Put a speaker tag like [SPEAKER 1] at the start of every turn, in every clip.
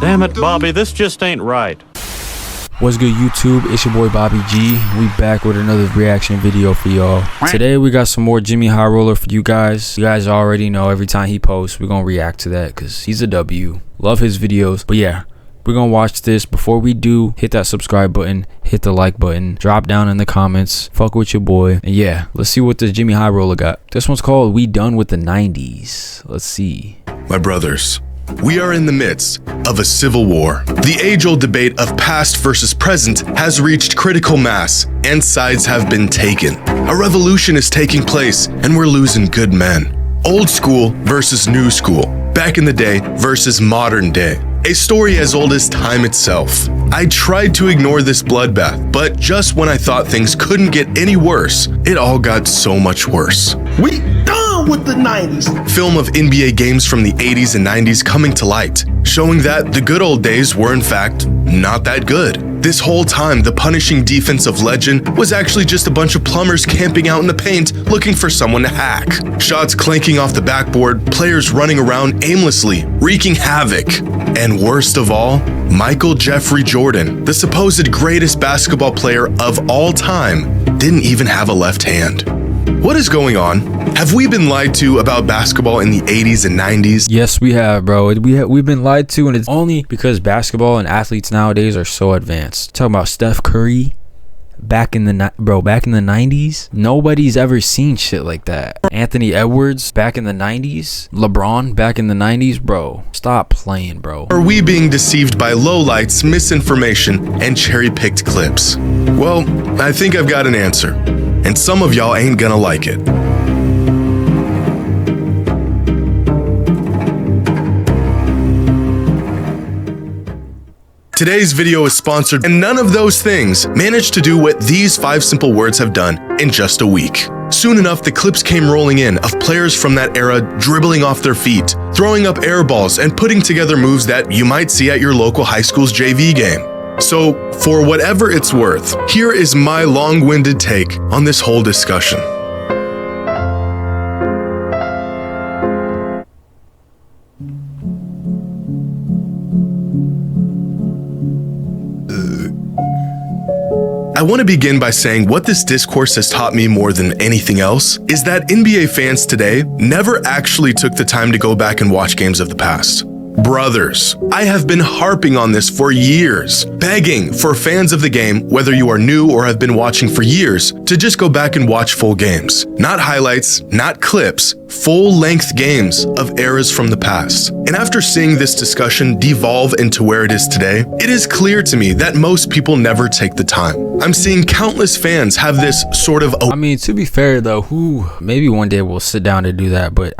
[SPEAKER 1] Damn it, Bobby, this just ain't right.
[SPEAKER 2] What's good, YouTube? It's your boy Bobby G. We back with another reaction video for y'all. Today we got some more Jimmy High Roller for you guys. You guys already know every time he posts, we're gonna react to that because he's a W. Love his videos. But yeah, we're gonna watch this. Before we do, hit that subscribe button, hit the like button, drop down in the comments, fuck with your boy. And yeah, let's see what the Jimmy High Roller got. This one's called We Done With the 90s. Let's see.
[SPEAKER 3] My brothers, we are in the midst of a civil war. The age-old debate of past versus present has reached critical mass, and sides have been taken. A revolution is taking place, and we're losing good men. Old school versus new school. Back in the day versus modern day. A story as old as time itself. I tried to ignore this bloodbath, but just when I thought things couldn't get any worse, it all got so much worse.
[SPEAKER 4] We done with the 90s.
[SPEAKER 3] Film of NBA games from the 80s and 90s coming to light, showing that the good old days were in fact not that good. This whole time, the punishing defense of legend was actually just a bunch of plumbers camping out in the paint looking for someone to hack. Shots clanking off the backboard, players running around aimlessly, wreaking havoc. And worst of all, Michael Jeffrey Jordan, the supposed greatest basketball player of all time, didn't even have a left hand. What is going on? Have we been lied to about basketball in the 80s and 90s?
[SPEAKER 2] Yes, we have, bro. We've been lied to, and it's only because basketball and athletes nowadays are so advanced. Talking about Steph Curry back in the 90s, nobody's ever seen shit like that. Anthony Edwards back in the 90s, LeBron back in the 90s, bro. Stop playing, bro.
[SPEAKER 3] Are we being deceived by lowlights, misinformation, and cherry-picked clips? Well, I think I've got an answer, and some of y'all ain't gonna like it. Today's video is sponsored, and none of those things managed to do what these 5 simple words have done in just a week. Soon enough, the clips came rolling in of players from that era dribbling off their feet, throwing up air balls, and putting together moves that you might see at your local high school's JV game. So, for whatever it's worth, here is my long-winded take on this whole discussion. I want to begin by saying what this discourse has taught me more than anything else is that NBA fans today never actually took the time to go back and watch games of the past. Brothers, I have been harping on this for years, begging for fans of the game, whether you are new or have been watching for years, to just go back and watch full games. Not highlights, not clips, full-length games of eras from the past. And after seeing this discussion devolve into where it is today, it is clear to me that most people never take the time. I'm seeing countless fans have this sort of...
[SPEAKER 2] I mean, to be fair though, maybe one day we'll sit down to do that, but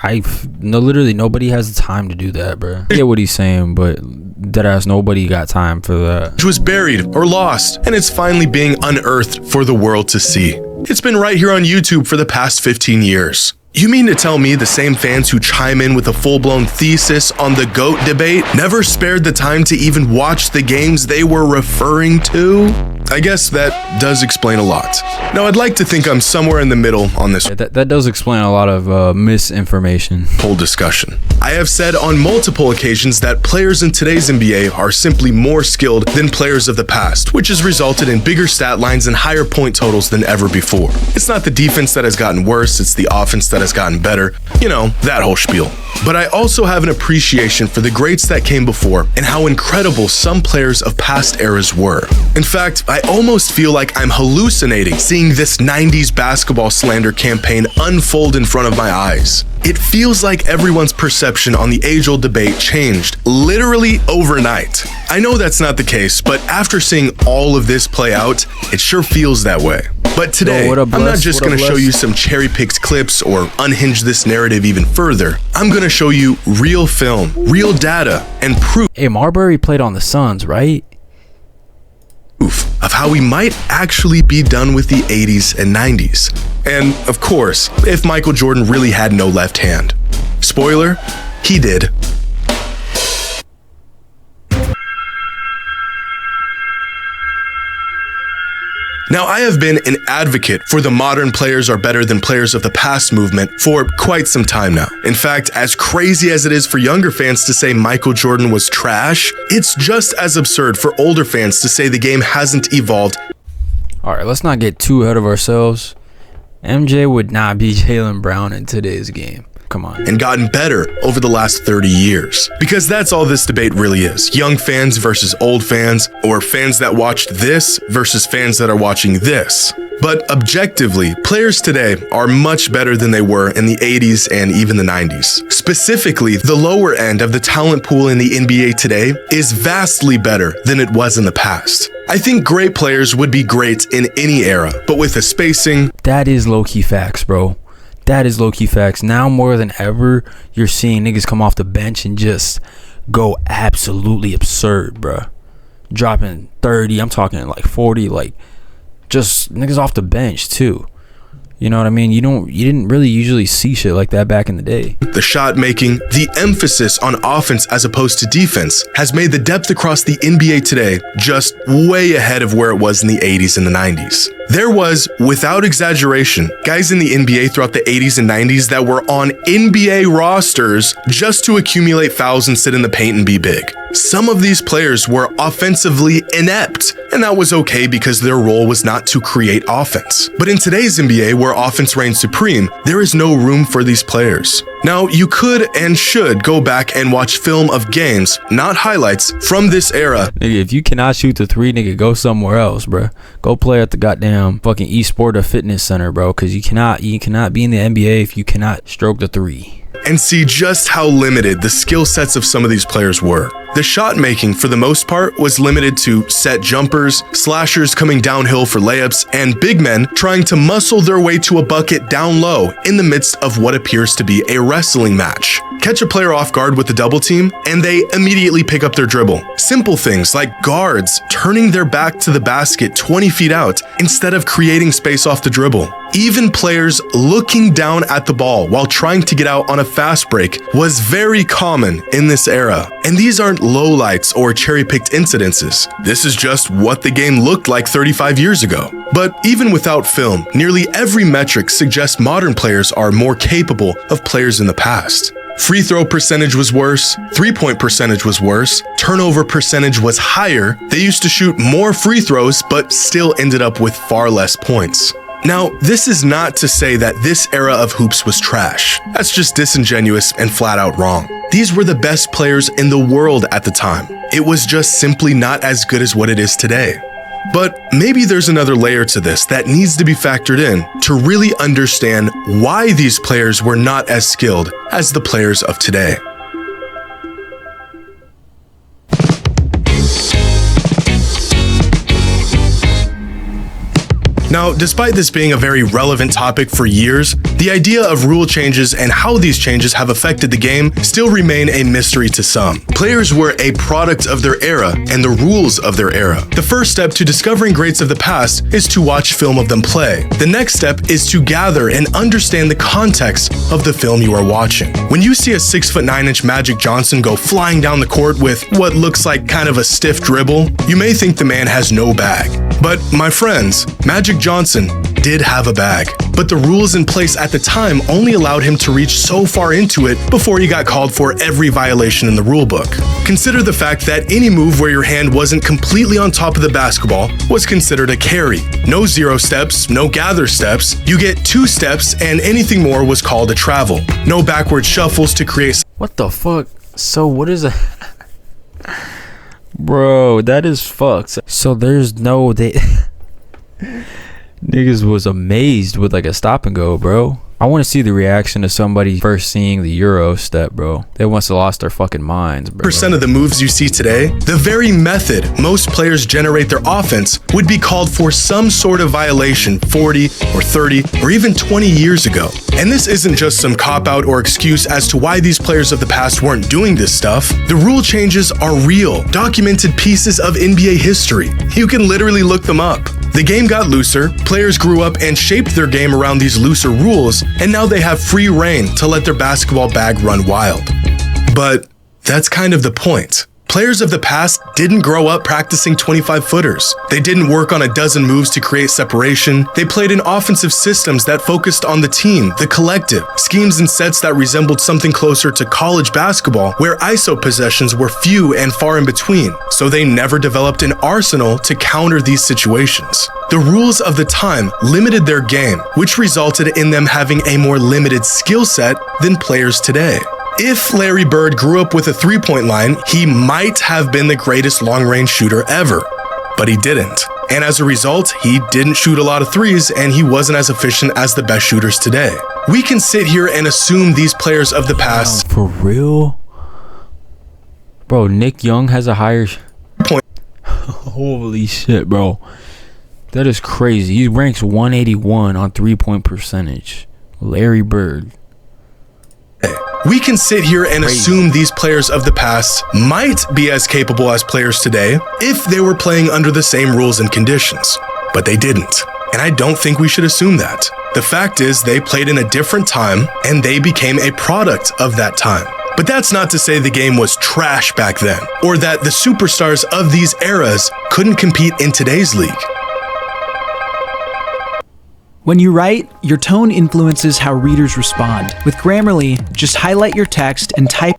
[SPEAKER 2] literally nobody has the time to do that, bro. I get what he's saying, but deadass nobody got time for that.
[SPEAKER 3] Which was buried or lost, and it's finally being unearthed for the world to see. It's been right here on YouTube for the past 15 years. You mean to tell me the same fans who chime in with a full-blown thesis on the GOAT debate never spared the time to even watch the games they were referring to? I guess that does explain a lot. Now, I'd like to think I'm somewhere in the middle on this
[SPEAKER 2] that does explain a lot of misinformation.
[SPEAKER 3] Whole discussion. I have said on multiple occasions that players in today's NBA are simply more skilled than players of the past, which has resulted in bigger stat lines and higher point totals than ever before. It's not the defense that has gotten worse, it's the offense that has gotten better. You know, that whole spiel. But I also have an appreciation for the greats that came before and how incredible some players of past eras were. In fact, I almost feel like I'm hallucinating seeing this 90s basketball slander campaign unfold in front of my eyes. It feels like everyone's perception on the age-old debate changed literally overnight. I know that's not the case, but after seeing all of this play out, it sure feels that way. But today, I'm not just going to show you some cherry-picked clips or unhinge this narrative even further. I'm going to show you real film, real data, and proof.
[SPEAKER 2] Hey, Marbury played on the Suns, right?
[SPEAKER 3] Of how we might actually be done with the 80s and 90s. And of course, if Michael Jordan really had no left hand. Spoiler, he did. Now, I have been an advocate for the modern players are better than players of the past movement for quite some time now. In fact, as crazy as it is for younger fans to say Michael Jordan was trash, it's just as absurd for older fans to say the game hasn't evolved.
[SPEAKER 2] All right, let's not get too ahead of ourselves. MJ would not be Jaylen Brown in today's game. Come on.
[SPEAKER 3] And gotten better over the last 30 years. Because that's all this debate really is. Young fans versus old fans, or fans that watched this versus fans that are watching this. But objectively, players today are much better than they were in the 80s and even the 90s. Specifically, the lower end of the talent pool in the NBA today is vastly better than it was in the past. I think great players would be great in any era, but with the spacing...
[SPEAKER 2] That is low-key facts, bro. That is low-key facts. Now more than ever, you're seeing niggas come off the bench and just go absolutely absurd, bro. Dropping 30, I'm talking like 40, like just niggas off the bench too. You know what I mean? You didn't really usually see shit like that back in the day.
[SPEAKER 3] The shot making, the emphasis on offense as opposed to defense has made the depth across the NBA today just way ahead of where it was in the 80s and the 90s. There was, without exaggeration, guys in the NBA throughout the 80s and 90s that were on NBA rosters just to accumulate fouls and sit in the paint and be big. Some of these players were offensively inept, and that was okay because their role was not to create offense. But in today's NBA, where offense reigns supreme, there is no room for these players. Now, you could and should go back and watch film of games, not highlights, from this era.
[SPEAKER 2] Nigga, if you cannot shoot the three, nigga, go somewhere else, bro. Go play at the goddamn fucking eSport or fitness center, bro, because you cannot be in the NBA if you cannot stroke the three.
[SPEAKER 3] And see just how limited the skill sets of some of these players were. The shot making, for the most part, was limited to set jumpers, slashers coming downhill for layups, and big men trying to muscle their way to a bucket down low in the midst of what appears to be a wrestling match. Catch a player off guard with the double team, and they immediately pick up their dribble. Simple things like guards turning their back to the basket 20 feet out instead of creating space off the dribble. Even players looking down at the ball while trying to get out on a fast break was very common in this era. And these aren't lowlights or cherry-picked incidences. This is just what the game looked like 35 years ago. But even without film, nearly every metric suggests modern players are more capable of players in the past. Free throw percentage was worse, three-point percentage was worse, turnover percentage was higher. They used to shoot more free throws, but still ended up with far less points. Now, this is not to say that this era of hoops was trash. That's just disingenuous and flat out wrong. These were the best players in the world at the time. It was just simply not as good as what it is today. But maybe there's another layer to this that needs to be factored in to really understand why these players were not as skilled as the players of today. Now, despite this being a very relevant topic for years, the idea of rule changes and how these changes have affected the game still remain a mystery to some. Players were a product of their era and the rules of their era. The first step to discovering greats of the past is to watch film of them play. The next step is to gather and understand the context of the film you are watching. When you see a 6'9" Magic Johnson go flying down the court with what looks like kind of a stiff dribble, you may think the man has no bag. But my friends, Magic Johnson did have a bag, but the rules in place at the time only allowed him to reach so far into it before he got called for every violation in the rulebook. Consider the fact that any move where your hand wasn't completely on top of the basketball was considered a carry. No 0 steps, no gather steps, you get 2 steps, and anything more was called a travel. No backward shuffles to create...
[SPEAKER 2] What the fuck? So what is a... Bro, that is fucked. So there's no... Niggas was amazed with like a stop and go, bro. I want to see the reaction of somebody first seeing the Euro step, bro. They must have lost their fucking minds, bro.
[SPEAKER 3] Percent of the moves you see today, the very method most players generate their offense would be called for some sort of violation 40 or 30 or even 20 years ago. And this isn't just some cop-out or excuse as to why these players of the past weren't doing this stuff. The rule changes are real, documented pieces of NBA history. You can literally look them up. The game got looser, players grew up and shaped their game around these looser rules, and now they have free reign to let their basketball bag run wild. But that's kind of the point. Players of the past didn't grow up practicing 25-footers. They didn't work on a dozen moves to create separation. They played in offensive systems that focused on the team, the collective, schemes and sets that resembled something closer to college basketball, where ISO possessions were few and far in between, so they never developed an arsenal to counter these situations. The rules of the time limited their game, which resulted in them having a more limited skill set than players today. If Larry Bird grew up with a three-point line, he might have been the greatest long-range shooter ever, but he didn't. And as a result, he didn't shoot a lot of threes and he wasn't as efficient as the best shooters today. We can sit here and assume these players of the past...
[SPEAKER 2] For real? Bro, Nick Young has a higher... Holy shit, bro. That is crazy. He ranks 181 on three-point percentage. Larry Bird.
[SPEAKER 3] We can sit here and assume these players of the past might be as capable as players today if they were playing under the same rules and conditions, but they didn't. And I don't think we should assume that. The fact is they played in a different time and they became a product of that time. But that's not to say the game was trash back then, or that the superstars of these eras couldn't compete in today's league.
[SPEAKER 5] When you write, your tone influences how readers respond. With Grammarly, just highlight your text and type.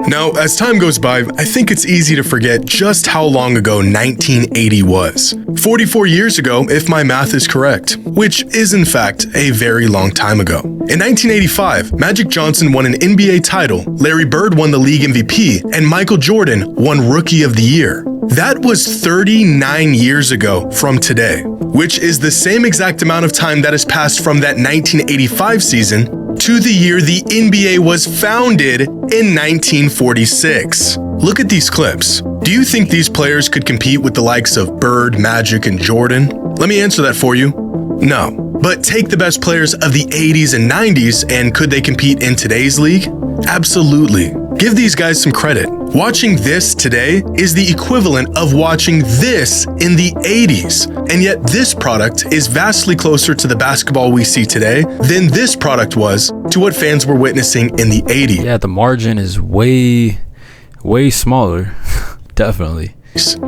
[SPEAKER 3] Now, as time goes by, I think it's easy to forget just how long ago 1980 was. 44 years ago, if my math is correct, which is in fact a very long time ago. In 1985, Magic Johnson won an NBA title, Larry Bird won the league MVP, and Michael Jordan won Rookie of the Year. That was 39 years ago from today, which is the same exact amount of time that has passed from that 1985 season to the year the NBA was founded in 1946. Look at these clips. Do you think these players could compete with the likes of Bird, Magic, and Jordan? Let me answer that for you. No. But take the best players of the 80s and 90s, and could they compete in today's league? Absolutely. Give these guys some credit. Watching this today is the equivalent of watching this in the 80s. And yet this product is vastly closer to the basketball we see today than this product was to what fans were witnessing in the 80s.
[SPEAKER 2] Yeah, the margin is way smaller. Definitely.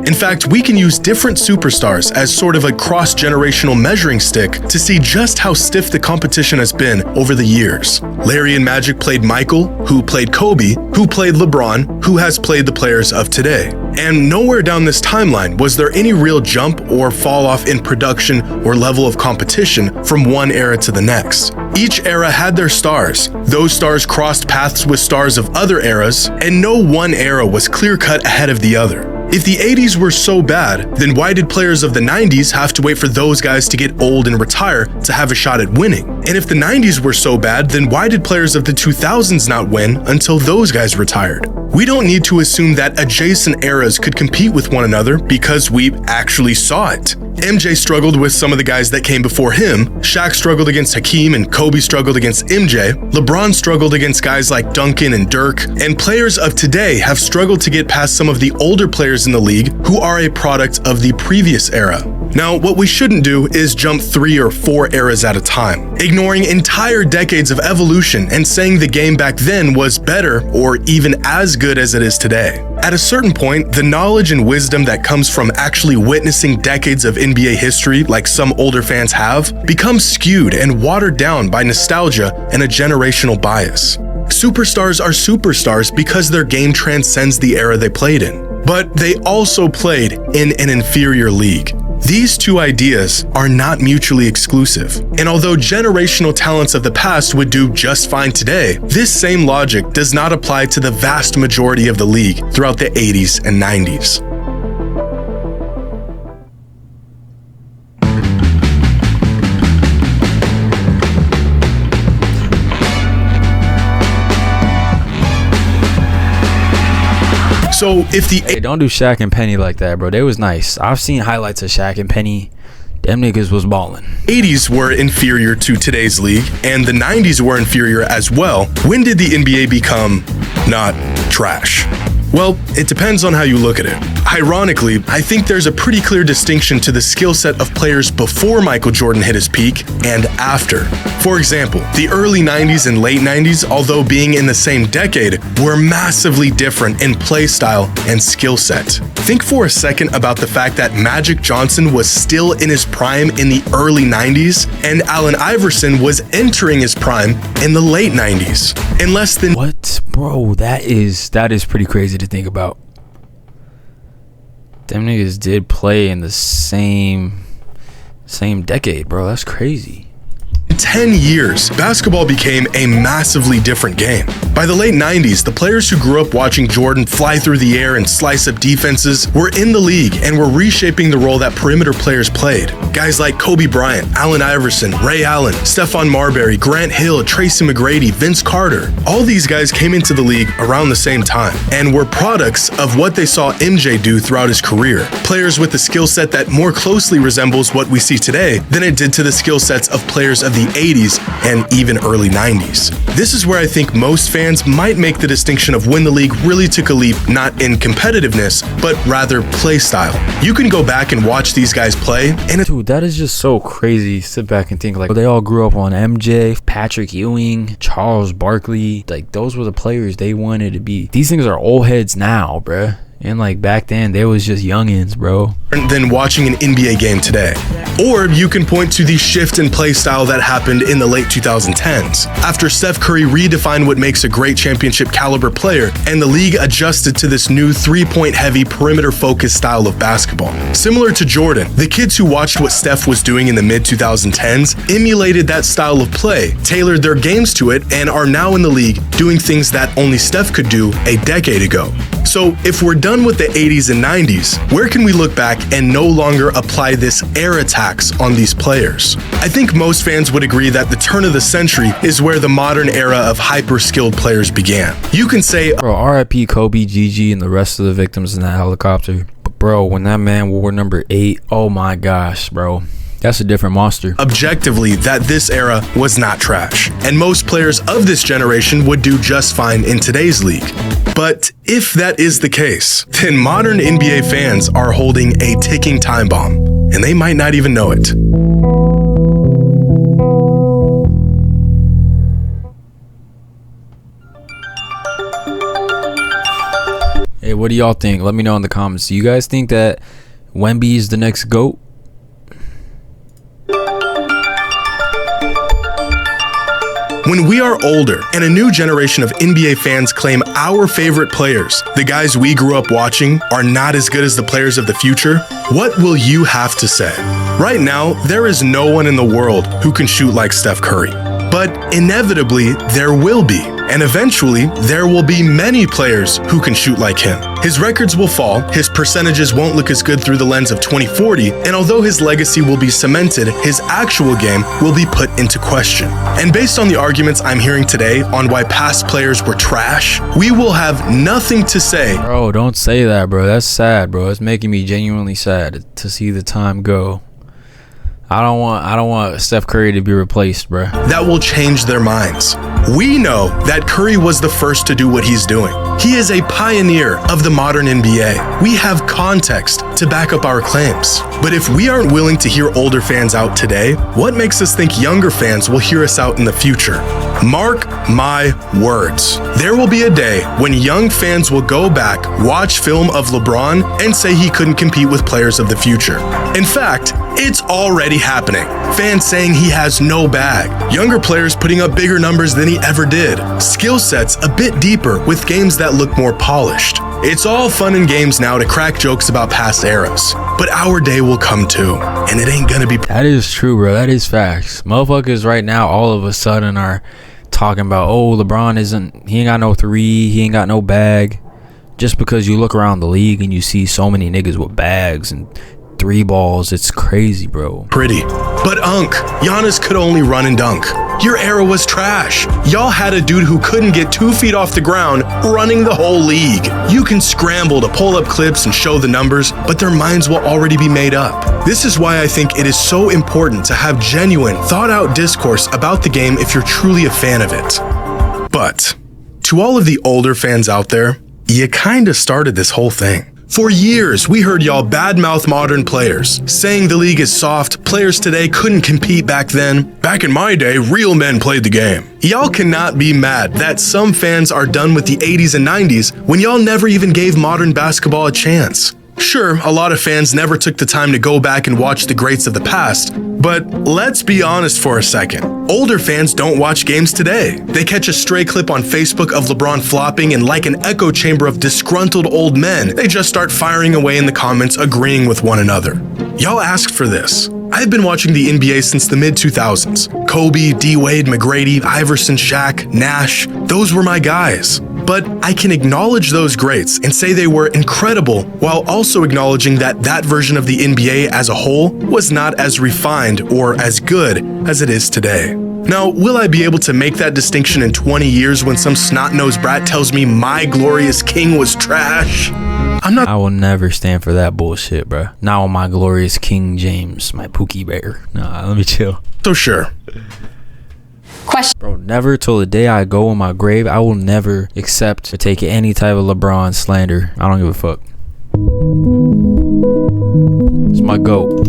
[SPEAKER 3] In fact, we can use different superstars as sort of a cross-generational measuring stick to see just how stiff the competition has been over the years. Larry and Magic played Michael, who played Kobe, who played LeBron, who has played the players of today. And nowhere down this timeline was there any real jump or fall off in production or level of competition from one era to the next. Each era had their stars. Those stars crossed paths with stars of other eras, and no one era was clear-cut ahead of the other. If the 80s were so bad, then why did players of the 90s have to wait for those guys to get old and retire to have a shot at winning? And if the 90s were so bad, then why did players of the 2000s not win until those guys retired? We don't need to assume that adjacent eras could compete with one another because we actually saw it. MJ struggled with some of the guys that came before him, Shaq struggled against Hakeem and Kobe struggled against MJ, LeBron struggled against guys like Duncan and Dirk, and players of today have struggled to get past some of the older players in the league who are a product of the previous era. Now, what we shouldn't do is jump 3 or 4 eras at a time, ignoring entire decades of evolution and saying the game back then was better or even as good as it is today. At a certain point, the knowledge and wisdom that comes from actually witnessing decades of NBA history, like some older fans have, becomes skewed and watered down by nostalgia and a generational bias. Superstars are superstars because their game transcends the era they played in, but they also played in an inferior league. These two ideas are not mutually exclusive, and although generational talents of the past would do just fine today, this same logic does not apply to the vast majority of the league throughout the 80s and 90s. So if the
[SPEAKER 2] Hey, don't do Shaq and Penny like that, bro. They was nice. I've seen highlights of Shaq and Penny. Them niggas was ballin'.
[SPEAKER 3] 80s were inferior to today's league, and the 90s were inferior as well, when did the NBA become not trash? Well, it depends on how you look at it. Ironically, I think there's a pretty clear distinction to the skill set of players before Michael Jordan hit his peak and after. For example, the early 90s and late 90s, although being in the same decade, were massively different in play style and skill set. Think for a second about the fact that Magic Johnson was still in his prime in the early 90s and Allen Iverson was entering his prime in the late 90s. In less than—
[SPEAKER 2] What? Bro, that is pretty crazy to think about. Them niggas did play in the same decade, bro. That's crazy.
[SPEAKER 3] 10 years, basketball became a massively different game. By the late 90s, the players who grew up watching Jordan fly through the air and slice up defenses were in the league and were reshaping the role that perimeter players played. Guys like Kobe Bryant, Allen Iverson, Ray Allen, Stephon Marbury, Grant Hill, Tracy McGrady, Vince Carter. All these guys came into the league around the same time and were products of what they saw MJ do throughout his career. Players with a skill set that more closely resembles what we see today than it did to the skill sets of players of the 80s and even early 90s. This is where I think most fans might make the distinction of when the league really took a leap, not in competitiveness, but rather play style. You can go back and watch these guys play, and
[SPEAKER 2] Dude, that is just so crazy. Sit back and think, like, they all grew up on MJ, Patrick Ewing, Charles Barkley. Like, those were the players they wanted to be. These things are old heads now, bruh. And like back then, they was just youngins, bro.
[SPEAKER 3] Than watching an NBA game today. Or you can point to the shift in play style that happened in the late 2010s. After Steph Curry redefined what makes a great championship caliber player, and the league adjusted to this new three-point heavy, perimeter-focused style of basketball. Similar to Jordan, the kids who watched what Steph was doing in the mid-2010s emulated that style of play, tailored their games to it, and are now in the league doing things that only Steph could do a decade ago. So if we're done with the 80s and 90s, where can we look back and no longer apply this era tax on these players? I think most fans would agree that the turn of the century is where the modern era of hyper-skilled players began. You can say,
[SPEAKER 2] bro, RIP Kobe, Gigi, and the rest of the victims in that helicopter. But bro, when that man wore number 8, oh my gosh, bro. That's a different monster.
[SPEAKER 3] Objectively, that this era was not trash, and most players of this generation would do just fine in today's league. But if that is the case, then modern NBA fans are holding a ticking time bomb, and they might not even know it.
[SPEAKER 2] Hey, what do y'all think? Let me know in the comments. Do you guys think that Wemby is the next GOAT?
[SPEAKER 3] When we are older and a new generation of NBA fans claim our favorite players, the guys we grew up watching, are not as good as the players of the future, what will you have to say? Right now, there is no one in the world who can shoot like Steph Curry. But inevitably, there will be. And eventually, there will be many players who can shoot like him. His records will fall, his percentages won't look as good through the lens of 2040, and although his legacy will be cemented, his actual game will be put into question. And based on the arguments I'm hearing today on why past players were trash, we will have nothing to say.
[SPEAKER 2] Bro, don't say that, bro. That's sad, bro. It's making me genuinely sad to see the time go. I don't want Steph Curry to be replaced, bro.
[SPEAKER 3] That will change their minds. We know that Curry was the first to do what he's doing. He is a pioneer of the modern NBA. We have context to back up our claims. But if we aren't willing to hear older fans out today, what makes us think younger fans will hear us out in the future? Mark my words. There will be a day when young fans will go back, watch film of LeBron, and say he couldn't compete with players of the future. In fact, it's already happening. Fans saying he has no bag. Younger players putting up bigger numbers than he ever did. Skill sets a bit deeper with games that look more polished. It's all fun and games now to crack jokes about past eras. But our day will come too, and it ain't gonna be—
[SPEAKER 2] That is true, bro. That is facts. Motherfuckers right now all of a sudden are talking about, oh, LeBron he ain't got no 3, he ain't got no bag. Just because you look around the league and you see so many niggas with bags and 3 balls, it's crazy, bro.
[SPEAKER 3] Pretty. But Giannis could only run and dunk. Your era was trash. Y'all had a dude who couldn't get 2 feet off the ground running the whole league. You can scramble to pull up clips and show the numbers, but their minds will already be made up. This is why I think it is so important to have genuine, thought-out discourse about the game if you're truly a fan of it. But to all of the older fans out there, you kinda started this whole thing. For years, we heard y'all badmouth modern players, saying the league is soft, players today couldn't compete back then. Back in my day, real men played the game. Y'all cannot be mad that some fans are done with the 80s and 90s when y'all never even gave modern basketball a chance. Sure, a lot of fans never took the time to go back and watch the greats of the past, but let's be honest for a second. Older fans don't watch games today. They catch a stray clip on Facebook of LeBron flopping, and like an echo chamber of disgruntled old men, they just start firing away in the comments, agreeing with one another. Y'all asked for this. I've been watching the NBA since the mid-2000s. Kobe, D-Wade, McGrady, Iverson, Shaq, Nash, those were my guys. But I can acknowledge those greats and say they were incredible while also acknowledging that that version of the NBA as a whole was not as refined or as good as it is today. Now, will I be able to make that distinction in 20 years when some snot-nosed brat tells me my glorious king was trash?
[SPEAKER 2] I will never stand for that bullshit, bruh. Not on my glorious King James, my Pookie Bear. Nah, let me chill.
[SPEAKER 3] So sure.
[SPEAKER 2] Bro, never till the day I go in my grave, I will never accept or take any type of LeBron slander. I don't give a fuck. It's my GOAT.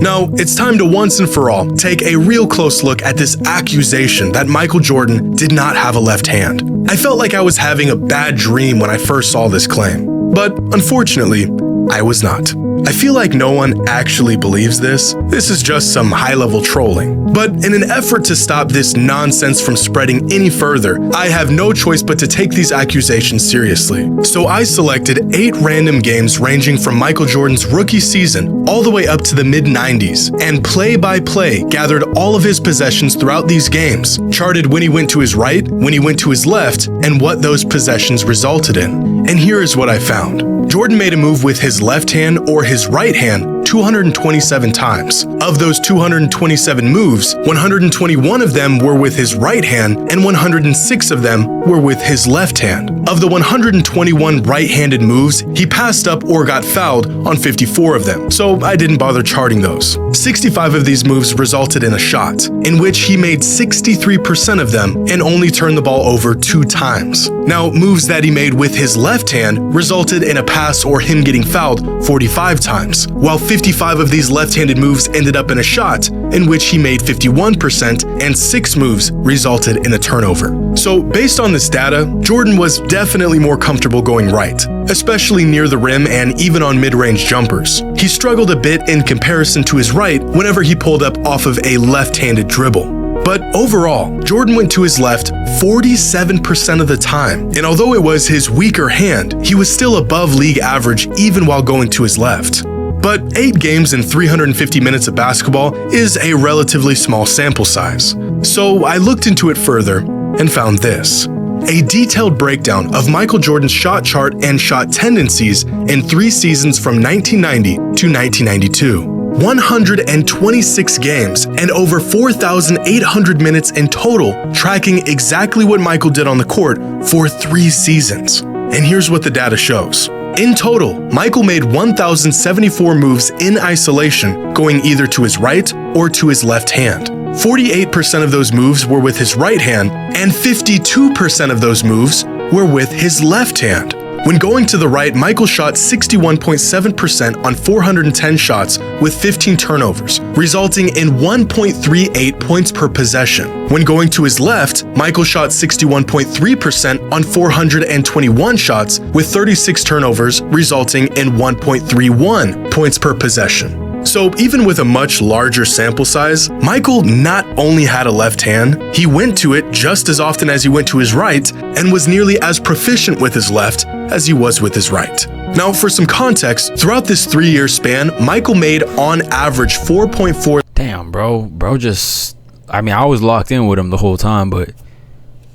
[SPEAKER 3] Now, it's time to once and for all take a real close look at this accusation that Michael Jordan did not have a left hand. I felt like I was having a bad dream when I first saw this claim, but unfortunately, I was not. I feel like no one actually believes this. This is just some high-level trolling. But in an effort to stop this nonsense from spreading any further, I have no choice but to take these accusations seriously. So I selected 8 random games ranging from Michael Jordan's rookie season all the way up to the mid-90s, and play by play gathered all of his possessions throughout these games, charted when he went to his right, when he went to his left, and what those possessions resulted in. And here is what I found. Jordan made a move with his left hand or his right hand 227 times. Of those 227 moves, 121 of them were with his right hand and 106 of them were with his left hand. Of the 121 right-handed moves, he passed up or got fouled on 54 of them, so I didn't bother charting those. 65 of these moves resulted in a shot, in which he made 63% of them and only turned the ball over 2 times. Now, moves that he made with his left hand resulted in a pass or him getting fouled 45 times, while 55 of these left-handed moves ended up in a shot, in which he made 51%, and 6 moves resulted in a turnover. So based on this data, Jordan was definitely more comfortable going right, especially near the rim and even on mid-range jumpers. He struggled a bit in comparison to his right whenever he pulled up off of a left-handed dribble. But overall, Jordan went to his left 47% of the time, and although it was his weaker hand, he was still above league average even while going to his left. But 8 games and 350 minutes of basketball is a relatively small sample size. So I looked into it further and found this. A detailed breakdown of Michael Jordan's shot chart and shot tendencies in 3 seasons from 1990 to 1992. 126 games and over 4,800 minutes in total, tracking exactly what Michael did on the court for 3 seasons. And here's what the data shows. In total, Michael made 1,074 moves in isolation, going either to his right or to his left hand. 48% of those moves were with his right hand, and 52% of those moves were with his left hand. When going to the right, Michael shot 61.7% on 410 shots with 15 turnovers, resulting in 1.38 points per possession. When going to his left, Michael shot 61.3% on 421 shots with 36 turnovers, resulting in 1.31 points per possession. So even with a much larger sample size, Michael not only had a left hand, he went to it just as often as he went to his right and was nearly as proficient with his left as he was with his right. Now, for some context, throughout this 3-year span, Michael made on average 4.4.
[SPEAKER 2] Damn, bro just, I mean, I was locked in with him the whole time, but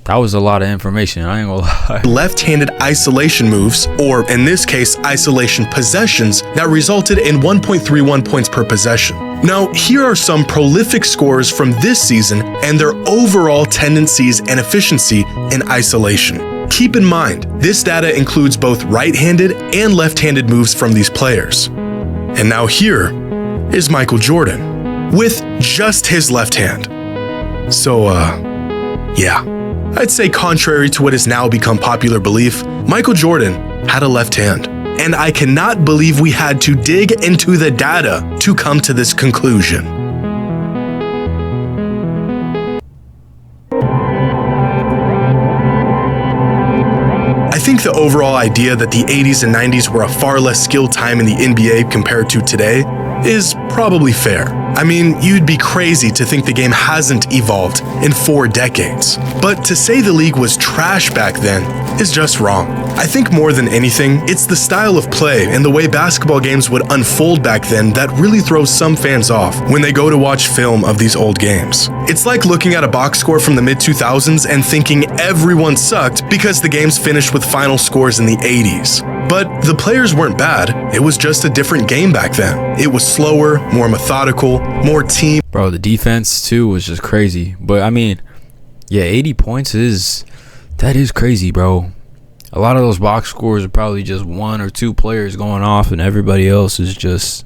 [SPEAKER 2] that was a lot of information, I ain't gonna lie.
[SPEAKER 3] Left-handed isolation moves, or in this case, isolation possessions, that resulted in 1.31 points per possession. Now, here are some prolific scorers from this season and their overall tendencies and efficiency in isolation. Keep in mind, this data includes both right-handed and left-handed moves from these players. And now here is Michael Jordan with just his left hand. So, yeah. I'd say contrary to what has now become popular belief, Michael Jordan had a left hand. And I cannot believe we had to dig into the data to come to this conclusion. I think the overall idea that the 80s and 90s were a far less skilled time in the NBA compared to today is probably fair. I mean, you'd be crazy to think the game hasn't evolved in 4 decades. But to say the league was trash back then is just wrong. I think more than anything, it's the style of play and the way basketball games would unfold back then that really throws some fans off when they go to watch film of these old games. It's like looking at a box score from the mid-2000s and thinking everyone sucked because the games finished with final scores in the 80s. But the players weren't bad, it was just a different game back then. It was slower, more methodical, more team.
[SPEAKER 2] Bro, the defense too was just crazy. But I mean, yeah, 80 points is crazy, bro. A lot of those box scores are probably just 1 or 2 players going off and everybody else is just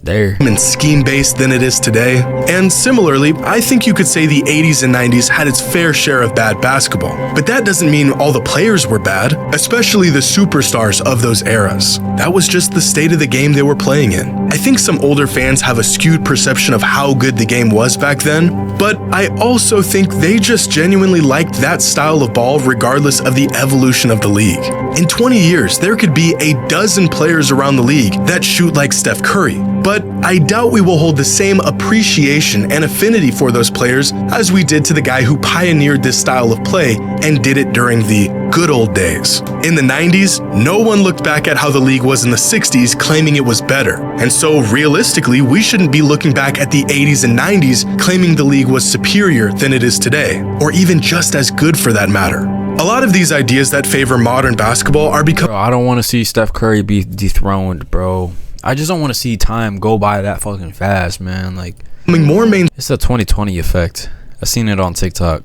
[SPEAKER 2] there.
[SPEAKER 3] And scheme-based than it is today. And similarly, I think you could say the 80s and 90s had its fair share of bad basketball. But that doesn't mean all the players were bad, especially the superstars of those eras. That was just the state of the game they were playing in. I think some older fans have a skewed perception of how good the game was back then, but I also think they just genuinely liked that style of ball regardless of the evolution of the league. In 20 years, there could be a dozen players around the league that shoot like Steph Curry. But I doubt we will hold the same appreciation and affinity for those players as we did to the guy who pioneered this style of play and did it during the good old days. In the 90s, no one looked back at how the league was in the 60s claiming it was better. And so realistically, we shouldn't be looking back at the 80s and 90s claiming the league was superior than it is today, or even just as good for that matter. A lot of these ideas that favor modern basketball are becoming—
[SPEAKER 2] Bro, I don't want to see Steph Curry be dethroned, bro. I just don't want to see time go by that fucking fast, man. Like,
[SPEAKER 3] more mainstream
[SPEAKER 2] it's a 2020 effect. I've seen it on TikTok.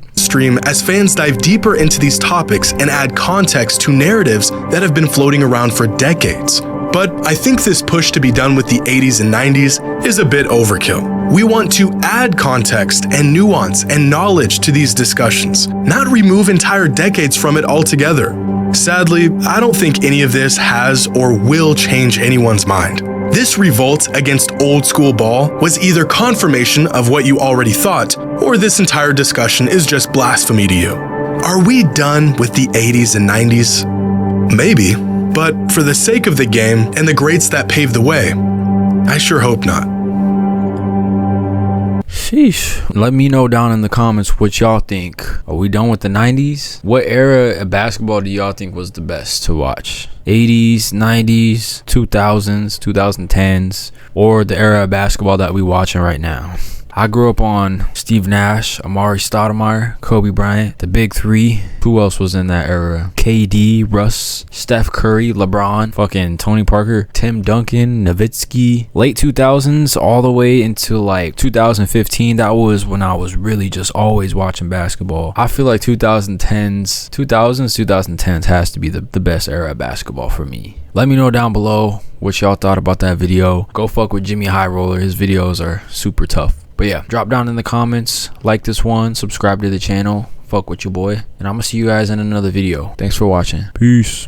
[SPEAKER 3] As fans dive deeper into these topics and add context to narratives that have been floating around for decades. But I think this push to be done with the 80s and 90s is a bit overkill. We want to add context and nuance and knowledge to these discussions, not remove entire decades from it altogether. Sadly, I don't think any of this has or will change anyone's mind. This revolt against old school ball was either confirmation of what you already thought, or this entire discussion is just blasphemy to you. Are we done with the 80s and 90s? Maybe, but for the sake of the game and the greats that paved the way, I sure hope not.
[SPEAKER 2] Sheesh. Let me know down in the comments what y'all think. Are we done with the 90s? What era of basketball do y'all think was the best to watch? 80s, 90s, 2000s, 2010s, or the era of basketball that we watching right now? I grew up on Steve Nash, Amari Stoudemire, Kobe Bryant, the Big Three. Who else was in that era? KD, Russ, Steph Curry, LeBron, fucking Tony Parker, Tim Duncan, Nowitzki. Late 2000s all the way into like 2015. That was when I was really just always watching basketball. I feel like 2010s has to be the best era of basketball for me. Let me know down below what y'all thought about that video. Go fuck with Jimmy High Roller. His videos are super tough. But yeah, drop down in the comments, like this one, subscribe to the channel, fuck with your boy, and I'm gonna see you guys in another video. Thanks for watching. Peace.